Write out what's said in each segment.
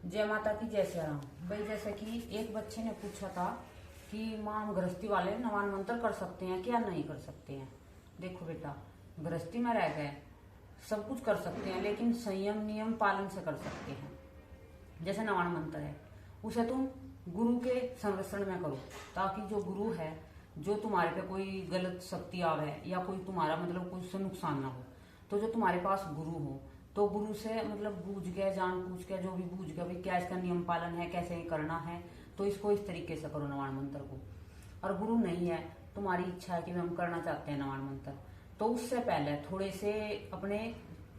जय माता की जय श्री राम। भाई जैसे कि एक बच्चे ने पूछा था कि माँ हम गृहस्थी वाले नवान मंत्र कर सकते हैं क्या नहीं कर सकते हैं। देखो बेटा, गृहस्थी में रह गए सब कुछ कर सकते हैं, लेकिन संयम नियम पालन से कर सकते हैं। जैसे नवान मंत्र है, उसे तुम गुरु के संरक्षण में करो, ताकि जो गुरु है, जो तुम्हारे पे कोई गलत शक्ति आवे या कोई तुम्हारा मतलब कोई उससे नुकसान ना हो, तो जो तुम्हारे पास गुरु हो तो गुरु से मतलब बूझ के जान पूछ के जो भी बूझ के भाई क्या इसका नियम पालन है, कैसे करना है, तो इसको इस तरीके से करो नवान मंत्र को। और गुरु नहीं है, तुम्हारी इच्छा है कि हम करना चाहते हैं नवान मंत्र, तो उससे पहले थोड़े से अपने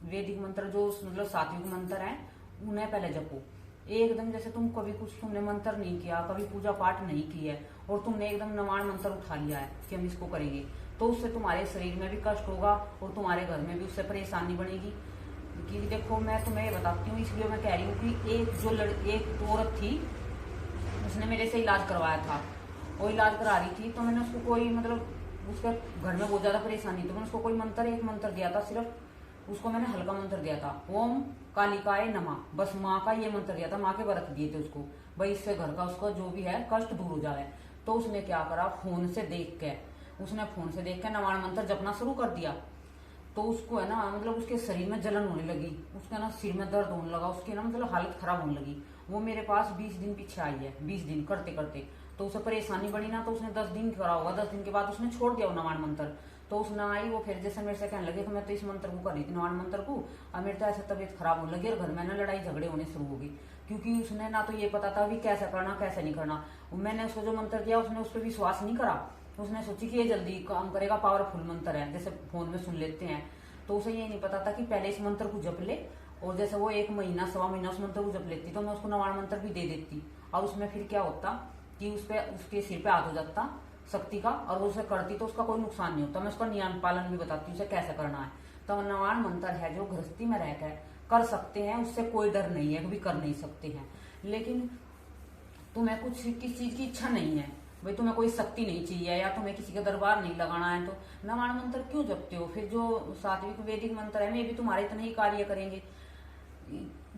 वैदिक मंत्र जो मतलब सात्विक मंत्र हैं उन्हें पहले जपो। एकदम जैसे तुम कभी कुछ तुमने मंत्र नहीं किया, कभी पूजा पाठ नहीं की है और तुमने एकदम नवान मंत्र उठा लिया है कि हम इसको करेंगे, तो उससे तुम्हारे शरीर में भी कष्ट होगा और तुम्हारे घर में भी उससे परेशानी बढ़ेगी। कि देखो मैं तुम्हें ये बताती हूँ, इसलिए मैं कह रही हूँ कि एक औरत थी, उसने मेरे से इलाज करवाया था। वो इलाज करा रही थी तो मैंने उसको कोई मतलब उसके घर में बहुत ज्यादा परेशानी, तो मैंने उसको कोई एक मंत्र दिया था, सिर्फ उसको मैंने हल्का मंत्र दिया था, ओम कालिकाय नमः, बस माँ का ये मंत्र दिया था, माँ के व्रत दिए थे उसको, भाई इससे घर का उसका जो भी है कष्ट दूर हो जाए। तो उसने क्या करा, फोन से देख के नवान मंत्र जपना शुरू कर दिया। तो उसको है ना मतलब उसके शरीर में जलन होने लगी, उसका ना सिर में दर्द होने लगा, उसकी ना मतलब हालत खराब होने लगी। वो मेरे पास 20 दिन पीछे आई है, 20 दिन करते करते तो उसे परेशानी बढ़ी ना, तो उसने 10 दिन करा होगा, 10 दिन के बाद उसने छोड़ दिया वो नवान मंत्र। तो उसने आई वो फिर जैसे मेरे से कहने लगे कि मैं तो इस मंत्र को कर रही थी नवान मंत्र को, और मेरे तो ऐसे तबीयत खराब होने लगी और घर में ना लड़ाई झगड़े होने शुरू हो गई, क्योंकि उसने ना तो ये पता था भी कैसे करना कैसे नहीं करना। मैंने उसको जो मंत्र दिया उसने उस पर विश्वास नहीं करा, उसने सोची कि ये जल्दी काम करेगा, पावरफुल मंत्र है जैसे फोन में सुन लेते हैं। तो उसे ये नहीं पता था कि पहले इस मंत्र को जप ले, और जैसे वो 1 महीना 1.25 महीना उस मंत्र को जप लेती तो मैं उसको नवान मंत्र भी दे देती, और उसमें फिर क्या होता कि उसके सिर पे हाथ हो जाता शक्ति का, और वो उसे करती तो उसका कोई नुकसान नहीं होता। मैं उसका नियम पालन भी बताती हूँ उसे कैसे करना है। तो नवान मंत्र है जो गृहस्थी में रहकर कर सकते हैं, उससे कोई डर नहीं है, कभी कर नहीं सकते हैं। लेकिन तुम्हें कुछ किस चीज की इच्छा नहीं है, भाई तुम्हें कोई शक्ति नहीं चाहिए या तुम्हें किसी का दरबार नहीं लगाना है, तो नवान मंत्र क्यों जपते हो? फिर जो सात्विक वैदिक मंत्र है, मैं भी तुम्हारे इतना ही कार्य करेंगे।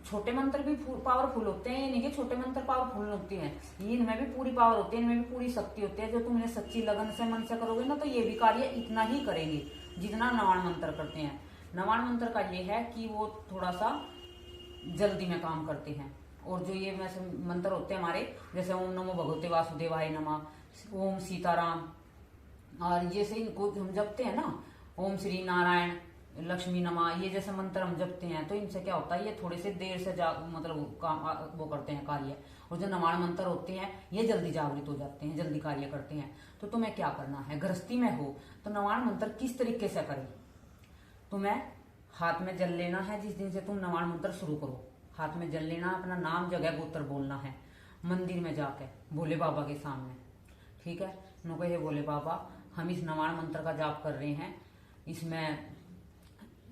छोटे मंत्र भी पावरफुल होते हैं, नहीं कि छोटे मंत्र पावरफुल होते हैं, इनमें भी पूरी पावर होती है, इनमें भी पूरी शक्ति होती है। जो तुम इन्हें सच्ची लगन से मन से करोगे ना, तो ये भी कार्य इतना ही करेंगे जितना नवान मंत्र करते हैं। नवान मंत्र का ये है कि वो थोड़ा सा जल्दी में काम करते हैं, और जो ये वैसे मंत्र होते हैं हमारे, जैसे ओम नमो भगवते वासुदेवाय नमः, ओम सीताराम, और ये से इनको हम जपते हैं ना, ओम श्री नारायण लक्ष्मी नमः, ये जैसे मंत्र हम जपते हैं, तो इनसे क्या होता है, ये थोड़े से देर से मतलब काम वो करते हैं कार्य। और जो नवान मंत्र होते हैं ये जल्दी जागृत हो जाते हैं, जल्दी कार्य करते हैं। तो तुम्हें क्या करना है, गृहस्थी में हो तो नवान मंत्र किस तरीके से करें। तुम्हें हाथ में जल लेना है, जिस दिन से तुम नवान मंत्र शुरू करो हाथ में जल लेना, अपना नाम जगह गोत्र बोलना है, मंदिर में जाके भोले बाबा के सामने, ठीक है। उनको ये भोले बाबा हम इस नवान मंत्र का जाप कर रहे हैं, इसमें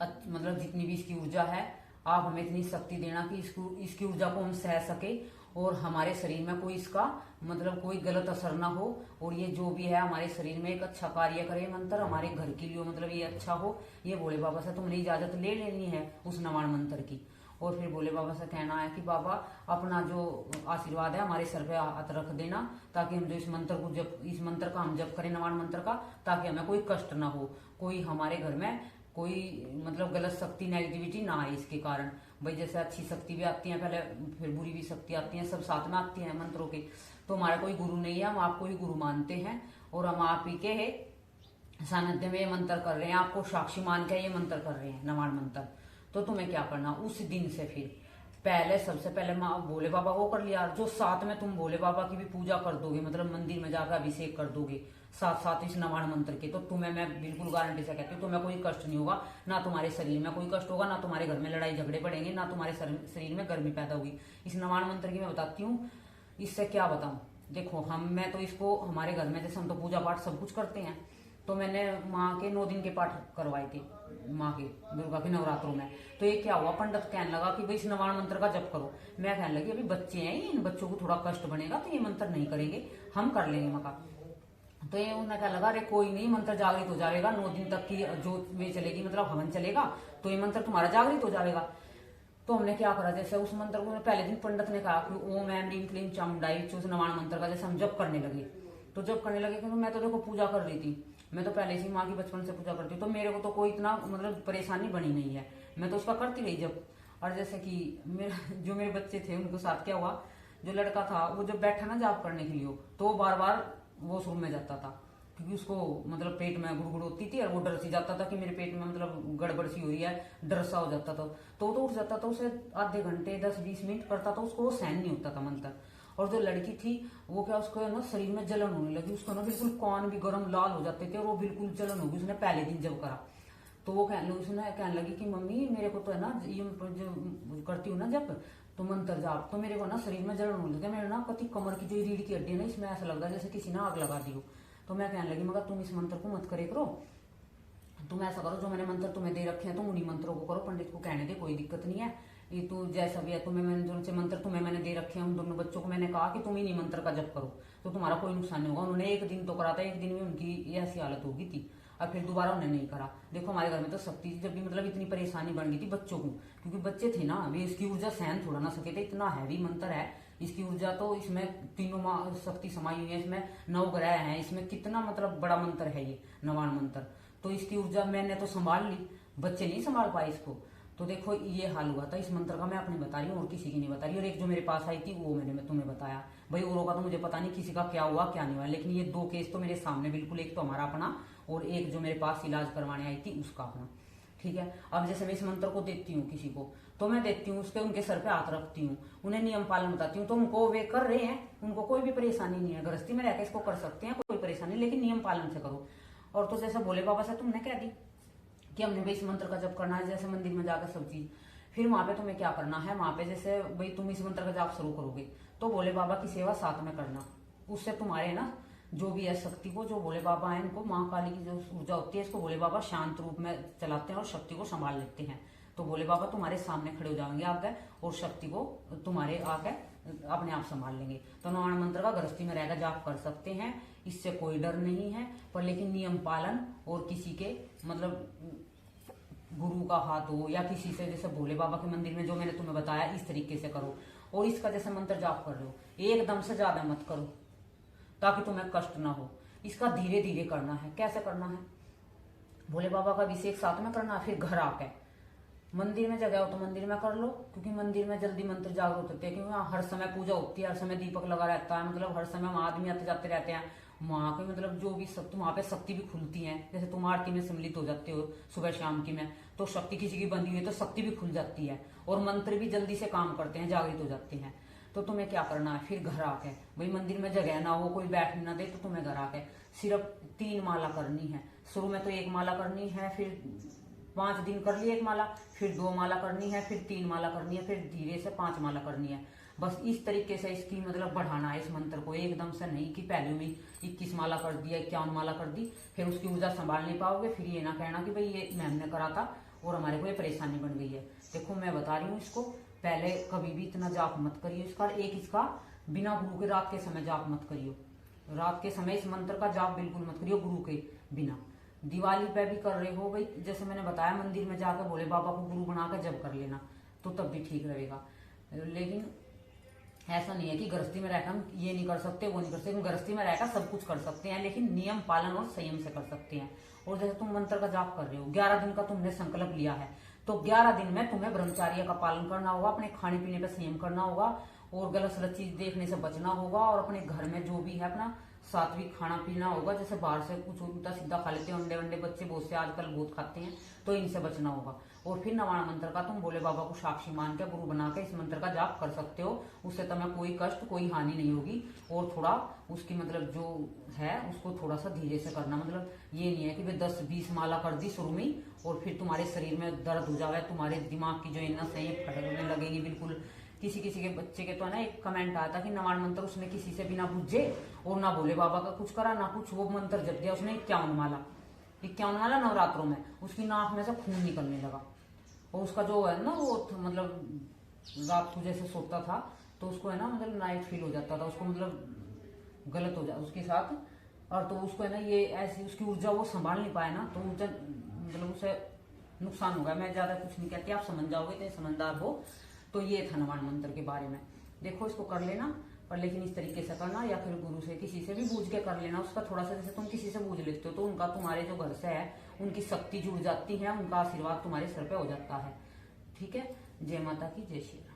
मतलब जितनी भी इसकी ऊर्जा है आप हमें इतनी शक्ति देना कि इसकी ऊर्जा को हम सह सके, और हमारे शरीर में कोई इसका मतलब कोई गलत असर ना हो, और ये जो भी है हमारे शरीर में एक अच्छा कार्य करे मंत्र, हमारे घर के लिए मतलब ये अच्छा हो। ये भोले बाबा से तुमने इजाजत ले लेनी है उस नवान मंत्र की, और फिर भोले बाबा से कहना है कि बाबा अपना जो आशीर्वाद है हमारे सर पे हाथ रख देना, ताकि हम जो इस मंत्र का हम जप करें नवान मंत्र का, ताकि हमें कोई कष्ट ना हो, कोई हमारे घर में कोई मतलब गलत शक्ति नेगेटिविटी ना आए इसके कारण। भाई जैसे अच्छी शक्ति भी आती है पहले, फिर बुरी भी शक्ति आती है, सब साथ में आती है मंत्रों के। तो हमारा कोई गुरु नहीं है, हम आपको ही गुरु मानते हैं, और हम आप ही के सानिध्य में ये मंत्र कर रहे हैं, आपको साक्षी मान के ये मंत्र कर रहे हैं नवान मंत्र। तो तुम्हें क्या करना, उस दिन से फिर पहले सबसे पहले माँ भोले बाबा को कर लिया, जो साथ में तुम भोले बाबा की भी पूजा कर दोगे, मतलब मंदिर में जाकर अभिषेक कर दोगे साथ साथ इस नवान मंत्र के, तो तुम्हें मैं बिल्कुल गारंटी से कहती हूँ तुम्हें कोई कष्ट नहीं होगा, ना तुम्हारे शरीर में कोई कष्ट होगा, ना तुम्हारे घर में लड़ाई झगड़े पड़ेंगे, ना तुम्हारे शरीर में गर्मी पैदा होगी। इस नवान मंत्र की मैं बताती हूँ, इससे क्या बताऊं। देखो मैं तो इसको हमारे घर में जैसे हम तो पूजा पाठ सब कुछ करते हैं, तो मैंने माँ के 9 दिन के पाठ करवाए थे माँ के दुर्गा के नवरात्रों में। तो ये क्या हुआ, पंडित कहने लगा कि भाई इस नवान मंत्र का जप करो। मैं कहने लगी अभी बच्चे हैं, इन बच्चों को थोड़ा कष्ट बनेगा तो ये मंत्र नहीं करेंगे, हम कर लेंगे मका। तो ये उन्हें क्या लगा, अरे कोई नहीं, मंत्र जागृत हो जाएगा, 9 दिन तक की जो वे चलेगी मतलब हवन चलेगा, तो ये मंत्र तुम्हारा जागृत हो जाएगा। तो हमने क्या करा, जैसे उस मंत्र को पहले दिन पंडित ने कहा कि ओम ऐम रीम क्लीम चामुंडाई चूस नवाण मंत्र का जैसे हम जप करने लगे। तो जब करने लगे क्योंकि मैं तो देखो पूजा कर रही थी, मैं तो पहले से माँ की बचपन से पूजा करती हूँ, तो मेरे को तो कोई इतना मतलब परेशानी बनी नहीं है, मैं तो उसका करती रही जब। और जैसे कि जो मेरे बच्चे थे उनको साथ क्या हुआ, जो लड़का था वो जब बैठा ना जाप करने के लिए तो वो बार बार वॉशरूम में जाता था, क्योंकि उसको मतलब पेट में गुड़गुड़ होती थी और वो डर सी जाता था कि मेरे पेट में मतलब गड़बड़ सी हो रही है, डर सा हो जाता था। तो वो तो उठ जाता था, उसे आधे घंटे 10-20 मिनट करता था, उसको वो सहन नहीं होता था मंत्र। और जो लड़की थी वो क्या, उसको ना शरीर में जलन होने लगी, उसको ना बिल्कुल कान भी गर्म लाल हो जाते थे और वो बिल्कुल जलन होगी उसने पहले दिन जब करा। तो वो कहने लगी कि मम्मी मेरे को तो है ना ये जो करती हूँ ना जब तो मंत्र जाप, तो मेरे को ना शरीर में जलन होने लगी, मेरे ना कति कमर की जो रीढ़ की हड्डी है ना इसमें ऐसा लग रहा है जैसे किसी ने आग लगा दी हो। तो मैं कहने लगी मगर तुम इस मंत्र को मत करे करो, तुम ऐसा करो जो मैंने मंत्र तुम्हें दे रखे हैं तुम उन्हीं मंत्रों को करो, पंडित को कहने दे कोई दिक्कत नहीं है, ये तू जैसा भी है तुम्हें मैंने जो से मंत्र तुम्हें मैंने दे रखे हैं उन दोनों बच्चों को मैंने कहा कि तुम इन्हीं मंत्र का जप करो तो तुम्हारा कोई नुकसान नहीं होगा। उन्होंने एक दिन तो करा था, एक दिन में उनकी ऐसी हालत होगी थी, और फिर दोबारा उन्होंने नहीं करा। देखो हमारे घर में तो शक्ति जब भी मतलब इतनी परेशानी बन गई थी बच्चों को, क्योंकि बच्चे थे ना वे इसकी ऊर्जा सहन थोड़ा ना सके थे, इतना हैवी मंत्र है इसकी ऊर्जा, तो इसमें तीनों शक्ति समाई हुई है, इसमें 9 ग्रह हैं, इसमें कितना मतलब बड़ा मंत्र है ये नवाण मंत्र। तो इसकी ऊर्जा मैंने तो संभाल ली, बच्चे नहीं संभाल पाए इसको। तो देखो ये हाल हुआ था इस मंत्र का, मैं अपनी बता रही हूँ और किसी की नहीं बता रही। और एक जो मेरे पास आई थी वो मैंने तुम्हें बताया, भाई औरों का तो मुझे पता नहीं किसी का क्या हुआ क्या नहीं हुआ, लेकिन ये 2 केस तो मेरे सामने बिल्कुल, एक तो हमारा अपना और एक जो मेरे पास इलाज करवाने आई थी उसका अपना। ठीक है, अब जैसे मैं इस मंत्र को देती हूँ किसी को तो मैं देखती हूँ उसके उनके सर पे हाथ रखती हूँ, उन्हें नियम पालन बताती हूँ, तो उनको वे कर रहे हैं, उनको कोई भी परेशानी नहीं है, गृहस्थी में रहकर इसको कर सकते हैं कोई परेशानी, लेकिन नियम पालन से करो। और तो जैसे भोले बाबा से तुमने कह दी कि हमने भाई इस मंत्र का जप करना है, जैसे मंदिर में जाकर सब चीज, फिर वहां पे तुम्हें क्या करना है, वहां पे जैसे भाई तुम इस मंत्र का जाप शुरू करोगे तो भोले बाबा की सेवा साथ में करना, उससे तुम्हारे ना जो भी है शक्ति को, जो भोले बाबा है इनको माँ काली की जो ऊर्जा होती है इसको भोले बाबा शांत रूप में चलाते हैं और शक्ति को संभाल लेते हैं। तो भोले बाबा तुम्हारे सामने खड़े हो जाएंगे आगे और शक्ति को तुम्हारे आगे अपने आप संभाल लेंगे। तो नवाण मंत्र का गृहस्थी में रहकर जाप कर सकते हैं, इससे कोई डर नहीं है, पर लेकिन नियम पालन और किसी के मतलब गुरु का हाथ हो या किसी से, जैसे भोले बाबा के मंदिर में जो मैंने तुम्हें बताया इस तरीके से करो। और इसका जैसे मंत्र जाप कर रहे हो एकदम से ज्यादा मत करो ताकि तुम्हें कष्ट ना हो, इसका धीरे धीरे करना है। कैसे करना है, भोले बाबा का अभिषेक साथ में करना है, फिर घर आके मंदिर में जगह हो तो मंदिर में कर लो, क्योंकि मंदिर में जल्दी मंत्र जागृत होते हैं, क्योंकि वहाँ हर समय पूजा होती है, हर समय दीपक लगा रहता है, मतलब हर समय वहां आदमी आते जाते रहते हैं, वहां के मतलब जो भी शक्ति वहां पे शक्ति भी खुलती है, जैसे तुम आरती में सम्मिलित हो जाते हो सुबह शाम की में, तो शक्ति किसी की बंधी हुई है तो शक्ति भी खुल जाती है और मंत्र भी जल्दी से काम करते हैं, जागृत हो जाते हैं। तो तुम्हें क्या करना है, फिर घर आके भाई मंदिर में जगह ना हो कोई बैठने ना दे तो तुम्हें घर आके सिर्फ 3 माला करनी है। शुरू में तो 1 माला करनी है, फिर 5 दिन कर ली 1 माला, फिर 2 माला करनी है, फिर 3 माला करनी है, फिर धीरे से 5 माला करनी है। बस इस तरीके से इसकी मतलब बढ़ाना है इस मंत्र को, एकदम से नहीं कि पहले में 21 माला कर दिया 51 माला कर दी, फिर उसकी ऊर्जा संभाल नहीं पाओगे, फिर ये ना कहना कि भाई ये मैम ने करा था और हमारे को ये परेशानी बन गई है। देखो मैं बता रही हूँ, इसको पहले कभी भी इतना जाप मत करिए इसका, इसका बिना गुरु के रात के समय जाप मत करियो, रात के समय इस मंत्र का जाप बिल्कुल मत करियो गुरु के बिना। दिवाली पे भी कर रहे हो भाई, जैसे मैंने बताया मंदिर में जाकर भोले बाबा को गुरु बनाकर जब कर लेना तो तब भी ठीक रहेगा। लेकिन ऐसा नहीं है कि गृहस्थी में रहकर हम ये नहीं कर सकते वो नहीं कर सकते, गृहस्थी में रहकर सब कुछ कर सकते हैं, लेकिन नियम पालन और संयम से कर सकते हैं। और जैसे तुम मंत्र का जाप कर रहे हो, 11 दिन का तुमने संकल्प लिया है, तो 11 दिन में तुम्हें ब्रह्मचार्य का पालन करना होगा, अपने खाने पीने पर संयम करना होगा और गलत सलत चीज देखने से बचना होगा, और अपने घर में जो भी है अपना सात्विक खाना पीना होगा, जैसे बाहर से कुछ उल्टा सीधा खा लेते हैं, अंडे वंडे बच्चे बहुत से आजकल बहुत खाते हैं, तो इनसे बचना होगा। और फिर नवाण मंत्र का तुम भोले बाबा को साक्षी मान के गुरु बना के इस मंत्र का जाप कर सकते हो, उससे तुम्हें कोई कष्ट कोई हानि नहीं होगी। और थोड़ा उसकी मतलब जो है उसको थोड़ा सा धीरे से करना, मतलब ये नहीं है कि वे 10-20 माला कर दी शुरू में और फिर तुम्हारे शरीर में दर्द हो जाए, तुम्हारे दिमाग की जो नस है ये फटकने लगेगी बिल्कुल। किसी के बच्चे के तो है ना एक कमेंट आया था कि नवाण मंत्र उसने किसी से बिना पूछे और ना भोले बाबा का कुछ करा ना कुछ, वो मंत्र जप दिया उसने 51 माला नवरात्रों में, उसकी नाक में से खून निकलने लगा। और उसका जो है ना वो मतलब रात को जैसे सोता था तो उसको है ना मतलब नाइट फील हो जाता था, उसको मतलब गलत हो जाता उसके साथ, और तो उसको है ना ये ऐसी उसकी ऊर्जा वो संभाल नहीं पाया ना, तो मतलब उसे नुकसान होगा। मैं ज्यादा कुछ नहीं कहती, आप समझ जाओगे तो समझदार हो। तो ये था नवान मंत्र के बारे में। देखो इसको कर लेना, पर लेकिन इस तरीके से करना, या फिर गुरु से किसी से भी पूछ के कर लेना। उसका थोड़ा सा, जैसे तुम किसी से पूछ लेते हो तो उनका तुम्हारे जो घर से है उनकी शक्ति जुड़ जाती है, उनका आशीर्वाद तुम्हारे सर पे हो जाता है। ठीक है। जय माता की, जय श्री राम।